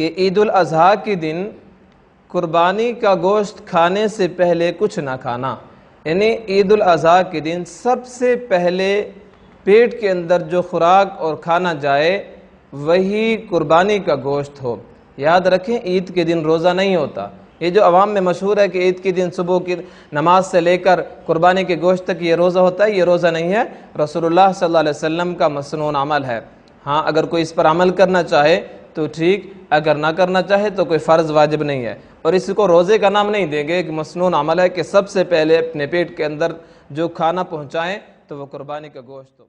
کہ عید الاضحیٰ کے دن قربانی کا گوشت کھانے سے پہلے کچھ نہ کھانا، یعنی عید الاضحیٰ کے دن سب سے پہلے پیٹ کے اندر جو خوراک اور کھانا جائے وہی قربانی کا گوشت ہو۔ یاد رکھیں عید کے دن روزہ نہیں ہوتا۔ یہ جو عوام میں مشہور ہے کہ عید کے دن صبح کی نماز سے لے کر قربانی کے گوشت تک یہ روزہ ہوتا ہے، یہ روزہ نہیں ہے، رسول اللہ صلی اللہ علیہ وسلم کا مسنون عمل ہے۔ ہاں اگر کوئی اس پر عمل کرنا چاہے تو ٹھیک، اگر نہ کرنا چاہے تو کوئی فرض واجب نہیں ہے، اور اس کو روزے کا نام نہیں دیں گے۔ ایک مسنون عمل ہے کہ سب سے پہلے اپنے پیٹ کے اندر جو کھانا پہنچائیں تو وہ قربانی کا گوشت ہو۔